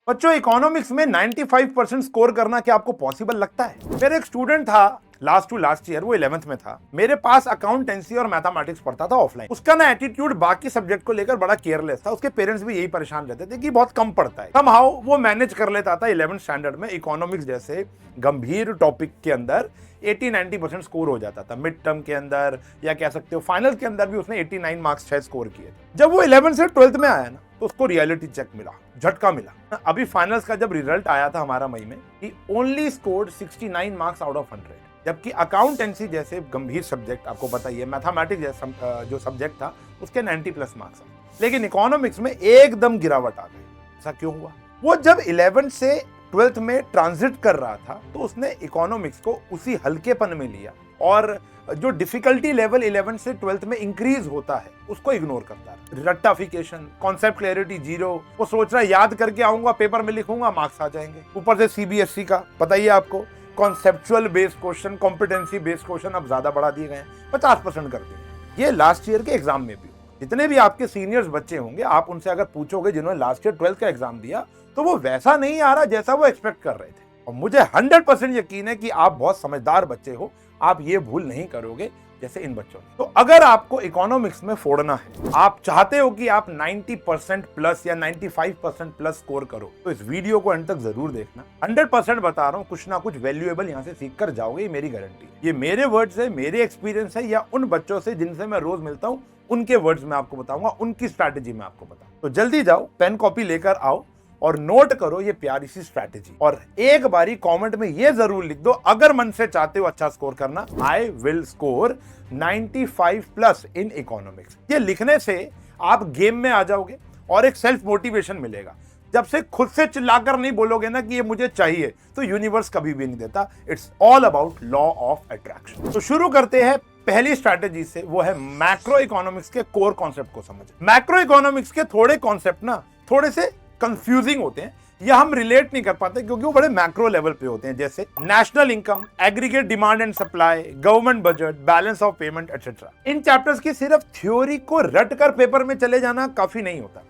बच्चों, इकोनॉमिक्स में 95% स्कोर करना क्या आपको पॉसिबल लगता है? मेरा एक स्टूडेंट था लास्ट टू लास्ट ईयर, वो 11th में था। मेरे पास अकाउंटेंसी और मैथमेटिक्स पढ़ता था ऑफलाइन। उसका ना एटीट्यूड बाकी सब्जेक्ट को लेकर बड़ा केयरलेस था। उसके पेरेंट्स भी यही परेशान रहते थे कि बहुत कम पढ़ता है। समहाउ वो मैनेज कर लेता था 11th स्टैंडर्ड में इकोनॉमिक्स जैसे गंभीर टॉपिक के अंदर 80-90% स्कोर हो जाता था। मिड टर्म के अंदर या कह सकते हो फाइनल के अंदर भी उसने 89 मार्क्स शायद स्कोर किए थे। जब वो 11th से 12th में आया ना, तो उसको रियलिटी चेक मिला, झटका मिला। अभी फाइनल्स का जब रिजल्ट आया था हमारा मई में, he only scored 69 marks out of 100। जबकि अकाउंटेंसी जैसे गंभीर सब्जेक्ट, आपको बताइए मैथमेटिक्स जैसा जो सब्जेक्ट था, उसके 90+ मार्क्स आए। लेकिन इकोनॉमिक्स में एकदम गिरावट आ गई। ऐसा क्यों हुआ? वो जब 11th से 12th में ट्रांजिट कर रहा था, तो उसने इकोनॉमिक्स को उसी हल्केपन में लिया और जो डिफिकल्टी लेवल 11th से 12th में इंक्रीज होता है उसको इग्नोर करता है। रट्टाफिकेशन, कॉन्सेप्ट क्लैरिटी जीरो। वो सोच रहा है याद करके आऊंगा, पेपर में लिखूंगा, मार्क्स आ जाएंगे। ऊपर से सीबीएसई का पता ही है आपको, conceptual based question, competency based question अब ज्यादा बढ़ा दिए गए हैं, 50% कर दिए। ये लास्ट ईयर के एग्जाम में भी, जितने भी आपके सीनियर्स बच्चे होंगे, आप उनसे अगर पूछोगे जिन्होंने लास्ट ईयर 12th का एग्जाम दिया, तो वो वैसा नहीं आ रहा जैसा वो एक्सपेक्ट कर रहे थे। और मुझे 100% यकीन है कि आप बहुत समझदार बच्चे हो, आप ये भूल नहीं करोगे जैसे इन बच्चों ने। तो अगर आपको इकोनॉमिक्स में फोड़ना है, आप चाहते हो कि आप 90% प्लस या 95% प्लस स्कोर करो, तो इस वीडियो को अंत तक जरूर देखना। 100% बता रहा हूं, कुछ ना कुछ वैल्यूएबल यहां से सीख कर जाओगे, ये मेरी गारंटी है। ये मेरे वर्ड्स है, मेरे एक्सपीरियंस है, या उन बच्चों से जिनसे मैं रोज मिलता हूं, उनके वर्ड्स में आपको बताऊंगा, उनकी स्ट्रैटेजी में आपको बताऊंगा। तो जल्दी जाओ, पेन कॉपी लेकर आओ और नोट करो ये प्यारी सी स्ट्रैटेजी। और एक बारी कमेंट में ये जरूर लिख दो, अगर मन से चाहते हो अच्छा स्कोर करना, I will score 95+ in economics. ये लिखने से आप गेम में आ जाओगे और एक सेल्फ मोटिवेशन मिलेगा। जब से खुद से चिल्लाकर नहीं बोलोगे ना कि ये मुझे चाहिए, तो यूनिवर्स कभी भी नहीं देता। It's all about law of attraction. तो शुरू करते हैं पहली स्ट्रैटेजी से, वो है मैक्रो इकोनॉमिक्स के कोर कॉन्सेप्ट को समझ। मैक्रो इकोनॉमिक्स के थोड़े कॉन्सेप्ट ना थोड़े से कंफ्यूजिंग होते हैं, या हम रिलेट नहीं कर पाते क्योंकि वो बड़े मैक्रो लेवल पे होते हैं, जैसे national income, aggregate demand and supply, government budget, balance of payment etcetera. In chapters की सिर्फ थ्योरी को रट कर पेपर में चले जाना काफी नहीं होता।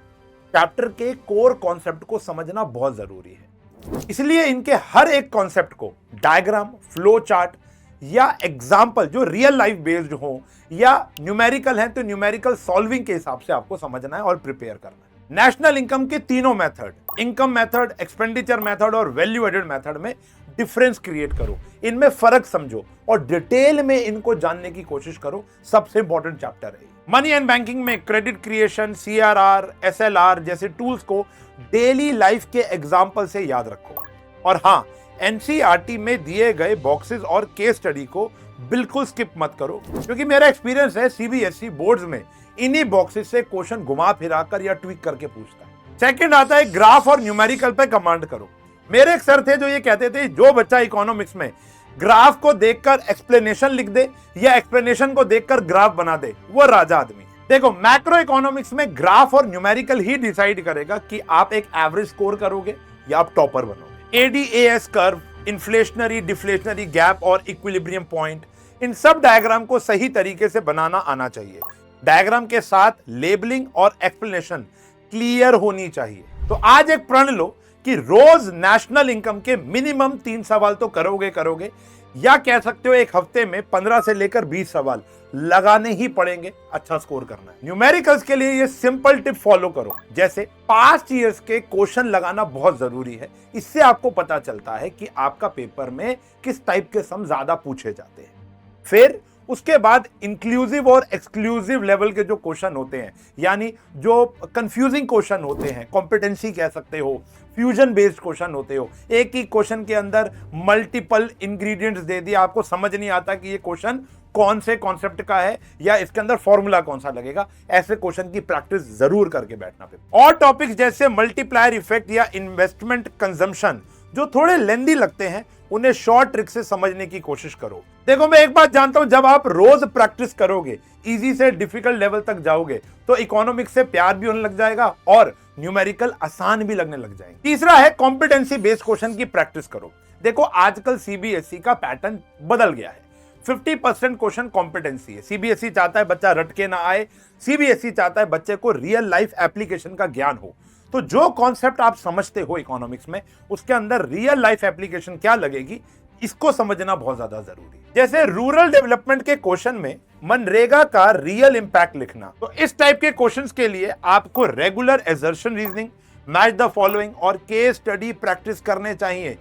चैप्टर के कोर कॉन्सेप्ट को समझना बहुत जरूरी है। इसलिए इनके हर एक कॉन्सेप्ट को डायग्राम, फ्लो चार्ट या एग्जाम्पल जो रियल लाइफ बेस्ड हो, या न्यूमेरिकल है तो न्यूमेरिकल सॉल्विंग के हिसाब से आपको समझना है और प्रिपेयर करना है। नेशनल इनकम के तीनों method, income method, expenditure method और वैल्यू एडेड मेथड में डिफरेंस क्रिएट करो, इनमें फर्क समझो और डिटेल में इनको जानने की कोशिश करो। सबसे इंपॉर्टेंट चैप्टर है। मनी एंड बैंकिंग में क्रेडिट क्रिएशन, सीआरआर, एसएलआर जैसे टूल्स को डेली लाइफ के एग्जाम्पल से याद रखो। और हाँ, एनसीईआरटी में दिए गए बॉक्सेस और केस स्टडी को बिल्कुल स्किप मत करो, क्योंकि मेरा एक्सपीरियंस है सीबीएसई बोर्ड्स में इन्हीं बॉक्सेस से क्वेश्चन घुमा फिराकर या ट्वीक करके पूछता है। सेकंड आता है ग्राफ और न्यूमेरिकल पे कमांड करो। मेरे एक सर थे जो ये कहते थे, जो बच्चा इकोनॉमिक्स में ग्राफ को देखकर एक्सप्लेनेशन लिख दे या एक्सप्लेनेशन को देखकर ग्राफ बना दे, वो राजा आदमी है। देखो, मैक्रो इकोनॉमिक्स में ग्राफ और न्यूमेरिकल ही डिसाइड करेगा कि आप एक एवरेज स्कोर करोगे या आप टॉपर बनोगे। ADAS curve, inflationary deflationary gap और इक्विलिब्रियम पॉइंट, इन सब डायग्राम को सही तरीके से बनाना आना चाहिए। डायग्राम के साथ लेबलिंग और एक्सप्लेनेशन क्लियर होनी चाहिए। तो आज एक प्रण लो कि रोज नेशनल इनकम के मिनिमम 3 सवाल तो करोगे, या कह सकते हो एक हफ्ते में 15 से लेकर 20 सवाल लगाने ही पड़ेंगे अच्छा स्कोर करना है। न्यूमेरिकल्स के लिए ये सिंपल टिप फॉलो करो, जैसे पास्ट ईयर्स के क्वेश्चन लगाना बहुत जरूरी है। इससे आपको पता चलता है कि आपका पेपर में किस टाइप के सम ज्यादा पूछे जाते हैं। फिर उसके बाद इंक्लूसिव और एक्सक्लूसिव लेवल के जो क्वेश्चन होते हैं, यानी जो कंफ्यूजिंग क्वेश्चन होते हैं, कॉम्पिटेंसी कह सकते हो, फ्यूजन बेस्ड क्वेश्चन होते हो, एक ही क्वेश्चन के अंदर मल्टीपल इंग्रेडिएंट्स दे दिया, आपको समझ नहीं आता कि ये क्वेश्चन कौन से कॉन्सेप्ट का है या इसके अंदर फॉर्मूला कौन सा लगेगा। ऐसे क्वेश्चन की प्रैक्टिस जरूर करके बैठना पे। और टॉपिक्स जैसे मल्टीप्लायर इफेक्ट या इन्वेस्टमेंट कंजम्पशन जो थोड़े लेंदी लगते हैं, उन्हें शॉर्ट ट्रिक से समझने की कोशिश करो। देखो, मैं एक बात जानता हूं, जब आप रोज प्रैक्टिस करोगे, इजी से डिफिकल्ट लेवल तक जाओगे, तो इकोनॉमिक्स से प्यार भी होने लग जाएगा और न्यूमेरिकल आसान भी लगने लग जाएंगे। तीसरा है कॉम्पिटेंसी बेस्ड क्वेश्चन की प्रैक्टिस करो। देखो, आजकल सीबीएसई का पैटर्न बदल गया है। 50% क्वेश्चन कॉम्पिटेंसी है। सीबीएसई चाहता है बच्चा रट के ना आए, सीबीएसई चाहता है बच्चे को रियल लाइफ एप्लीकेशन का ज्ञान हो। तो जो कॉन्सेप्ट आप समझते हो इकोनॉमिक्स में, उसके अंदर रियल लाइफ एप्लीकेशन क्या लगेगी, इसको समझना बहुत ज्यादा जरूरी है। जैसे रूरल डेवलपमेंट के क्वेश्चन में मनरेगा का रियल इंपैक्ट लिखना, तो इस टाइप के क्वेश्चंस के लिए आपको regular assertion reasoning, match the following और केस स्टडी प्रैक्टिस करने चाहिए,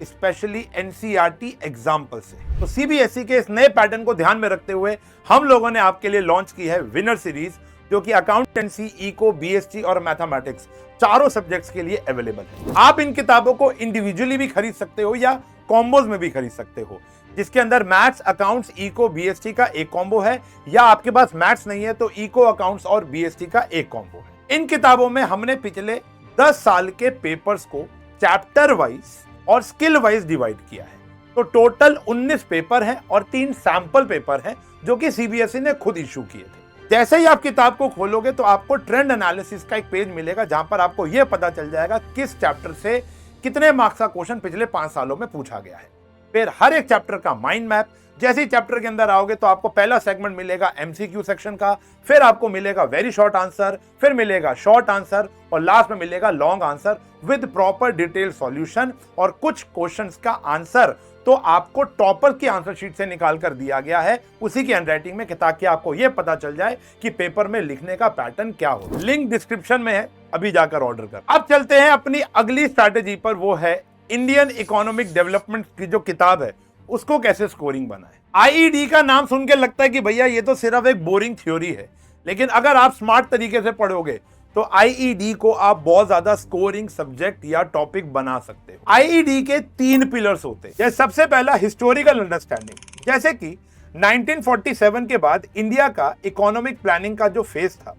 स्पेशली एनसीईआरटी एग्जाम्पल से। तो सीबीएसई के इस नए पैटर्न को ध्यान में रखते हुए हम लोगों ने आपके लिए लॉन्च की है विनर सीरीज, जो कि अकाउंटेंसी, इको, बीएसटी और मैथमेटिक्स चारों सब्जेक्ट्स के लिए अवेलेबल है। आप इन किताबों को इंडिविजुअली भी खरीद सकते हो या कॉम्बोज में भी खरीद सकते हो, जिसके अंदर मैथ्स, अकाउंट्स, इको, बीएसटी का एक कॉम्बो है, या आपके पास मैथ्स नहीं है तो इको, अकाउंट्स और बीएसटी का एक कॉम्बो है। इन किताबों में हमने पिछले 10 साल के पेपर्स को चैप्टर वाइज और स्किल वाइज डिवाइड किया है। तो टोटल 19 पेपर हैं और 3 सैंपल पेपर हैं जो कि सीबीएसई ने खुद इशू किए थे। जैसे ही आप किताब को खोलोगे तो आपको ट्रेंड एनालिसिस का एक पेज मिलेगा, जहां पर आपको यह पता चल जाएगा किस चैप्टर से कितने मार्क्स का क्वेश्चन पिछले 5 सालों में पूछा गया है। फिर हर एक चैप्टर का माइंड मैप। जैसे ही चैप्टर के अंदर आओगे तो आपको पहला सेगमेंट मिलेगा एमसीक्यू सेक्शन का, फिर आपको मिलेगा वेरी शॉर्ट आंसर, फिर मिलेगा शॉर्ट आंसर और लास्ट में मिलेगा long answer with proper detail solution. और कुछ क्वेश्चंस का आंसर तो आपको टॉपर की आंसर शीट से निकाल कर दिया गया है उसी की हैंडराइटिंग में, ताकि आपको यह पता चल जाए कि पेपर में लिखने का पैटर्न क्या हो। लिंक डिस्क्रिप्शन में है, अभी जाकर ऑर्डर कर। अब चलते हैं अपनी अगली स्ट्रैटेजी पर, वो है इंडियन इकोनॉमिक डेवलपमेंट की जो किताब है उसको कैसे स्कोरिंग बनाए। आईईडी का नाम सुन के लगता है कि भैया ये तो सिर्फ एक बोरिंग थ्योरी है, लेकिन अगर आप स्मार्ट तरीके से पढ़ोगे तो आईईडी को आप बहुत ज्यादा स्कोरिंग सब्जेक्ट या टॉपिक बना सकते हो। आईईडी के 3 पिलर्स होते हैं। जैसे सबसे पहला हिस्टोरिकल अंडरस्टैंडिंग, जैसे कि 1947 के बाद इंडिया का इकोनॉमिक प्लानिंग का जो फेज था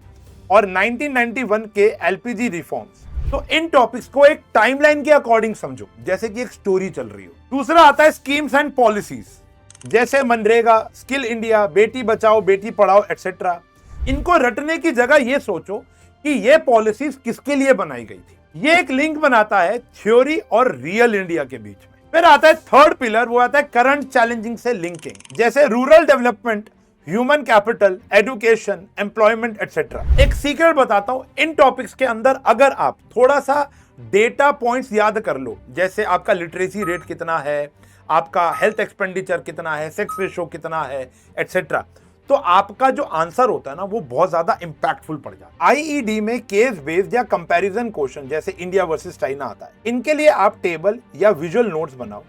और 1991 के एलपीजी रिफॉर्म्स, तो इन टॉपिक्स को एक टाइमलाइन के अकॉर्डिंग समझो, जैसे कि एक स्टोरी चल रही हो। दूसरा आता है स्कीम्स एंड पॉलिसीज, जैसे MNREGA, skill India, Beti Bachao Beti Padhao etcetera. इनको रटने की जगह ये सोचो कि ये पॉलिसीज किसके लिए बनाई गई थी। ये एक लिंक बनाता है थ्योरी और रियल इंडिया के बीच में। फिर आता है थर्ड पिलर, वो आता है करंट चैलेंजिंग से लिंकिंग, जैसे rural development, human capital, education, employment etcetera. एक सीक्रेट बताता हूं, इन टॉपिक्स के अंदर अगर आप थोड़ा सा डेटा पॉइंट्स याद कर लो, जैसे आपका लिटरेसी रेट कितना है, आपका हेल्थ एक्सपेंडिचर कितना है, सेक्स रेशो कितना है एटसेट्रा, तो आपका जो आंसर होता है ना वो बहुत ज्यादा इंपैक्टफुल पड़ जाता है। आईईडी में केस बेस्ड या कंपैरिजन क्वेश्चन जैसे इंडिया वर्सेस चाइना आता है। इनके लिए आप टेबल या विजुअल नोट्स बनाओ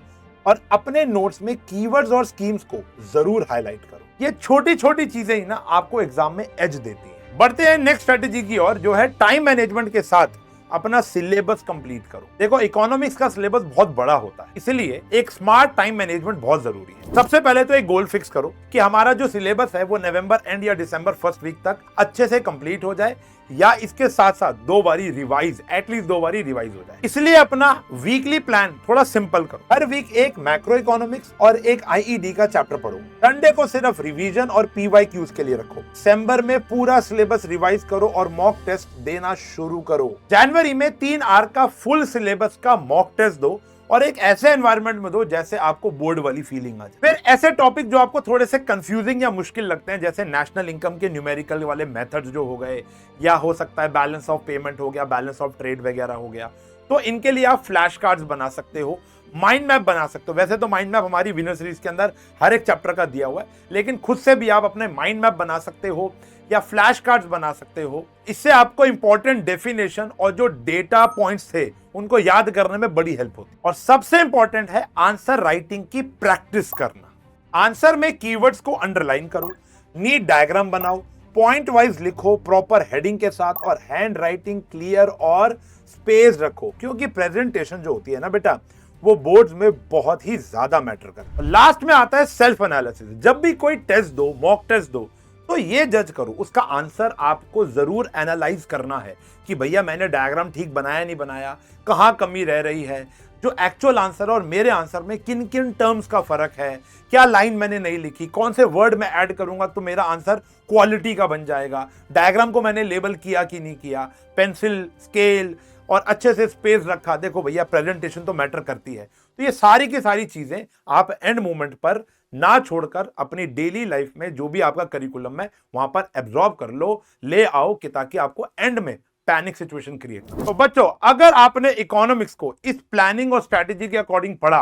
और अपने नोट्स में कीवर्ड्स और स्कीम्स को जरूर हाईलाइट करो। ये छोटी छोटी चीजें ही ना आपको एग्जाम में एज देती हैं। बढ़ते हैं नेक्स्ट स्ट्रेटेजी की ओर, जो है टाइम मैनेजमेंट के साथ अपना सिलेबस कंप्लीट करो। देखो इकोनॉमिक्स का सिलेबस बहुत बड़ा होता है, इसलिए एक स्मार्ट टाइम मैनेजमेंट बहुत जरूरी है। सबसे पहले तो एक गोल फिक्स करो कि हमारा जो सिलेबस है वो नवंबर एंड या दिसंबर फर्स्ट वीक तक अच्छे से कंप्लीट हो जाए, या इसके साथ साथ 2 बारी रिवाइज, एटलीस्ट 2 बारी रिवाइज हो जाए। इसलिए अपना वीकली प्लान थोड़ा सिंपल करो। हर वीक एक मैक्रो इकोनॉमिक्स और एक आईईडी का चैप्टर पढ़ो। संडे को सिर्फ रिवीजन और पीवाईक्यूज के लिए रखो। दिसंबर में पूरा सिलेबस रिवाइज करो और मॉक टेस्ट देना शुरू करो। जनवरी में 3 आवर का फुल सिलेबस का मॉक टेस्ट दो और एक ऐसे एनवायरनमेंट में दो जैसे आपको बोर्ड वाली फीलिंग आ जाए। फिर ऐसे टॉपिक जो आपको थोड़े से कंफ्यूजिंग या मुश्किल लगते हैं, जैसे नेशनल इनकम के न्यूमेरिकल वाले मेथड्स जो हो गए, या हो सकता है बैलेंस ऑफ पेमेंट हो गया, बैलेंस ऑफ ट्रेड वगैरह हो गया, तो इनके लिए आप फ्लैश कार्ड्स बना सकते हो, माइंड मैप बना सकते हो। वैसे तो माइंड मैप हमारी विनर सीरीज के अंदर हर एक चैप्टर का दिया हुआ है, लेकिन खुद से भी आप अपने माइंड मैप बना सकते हो या फ्लैश कार्ड्स बना सकते हो। इससे आपको इंपॉर्टेंट डेफिनेशन और जो डेटा पॉइंट्स थे उनको याद करने में बड़ी हेल्प होती है। और सबसे इंपॉर्टेंट है आंसर राइटिंग की प्रैक्टिस करना। आंसर में कीवर्ड्स को अंडरलाइन करो, नीट डायग्राम बनाओ, पॉइंट वाइज लिखो प्रॉपर हेडिंग के साथ, और हैंड राइटिंग क्लियर और स्पेस रखो, क्योंकि प्रेजेंटेशन जो होती है ना बेटा वो बोर्ड्स में बहुत ही ज्यादा मैटर करता है। लास्ट में आता है सेल्फ एनालिसिस। जब भी कोई टेस्ट दो, मॉक टेस्ट दो, तो ये जज करो, उसका आंसर आपको जरूर एनालाइज करना है कि भैया मैंने डायग्राम ठीक बनाया नहीं बनाया, कहां कमी रह रही है, जो एक्चुअल आंसर और मेरे आंसर में किन किन टर्म्स का फर्क है, क्या लाइन मैंने नहीं लिखी, कौन से वर्ड में ऐड करूंगा तो मेरा आंसर क्वालिटी का बन जाएगा, डायग्राम को मैंने लेबल किया कि नहीं किया, पेंसिल, स्केल और अच्छे से स्पेस रखा। देखो भैया प्रेजेंटेशन तो मैटर करती है। तो ये सारी की सारी चीजें आप एंड मोमेंट पर ना छोड़कर अपनी डेली लाइफ में जो भी आपका करिकुलम है वहां पर एब्जॉर्ब कर लो, ले आओ, कि ताकि आपको एंड में पैनिक सिचुएशन क्रिएट। तो बच्चों, अगर आपने इकोनॉमिक्स को इस प्लानिंग और स्ट्रैटेजी के अकॉर्डिंग पढ़ा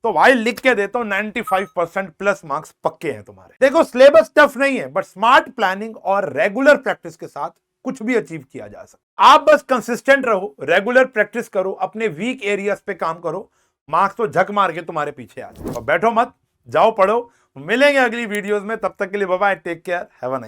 तो भाई लिख के देता हूं 95% प्लस मार्क्स पक्के हैं तुम्हारे। देखो, सिलेबस टफ नहीं है, बट स्मार्ट प्लानिंग और रेगुलर प्रैक्टिस के साथ कुछ भी अचीव किया जा सकता। आप बस कंसिस्टेंट रहो, रेगुलर प्रैक्टिस करो, अपने वीक एरियाज पे काम करो, मार्क्स तो झक मार के तुम्हारे पीछे आ जाए। और बैठो मत, जाओ पढ़ो। मिलेंगे अगली वीडियोस में, तब तक के लिए bye bye, take care, have a nice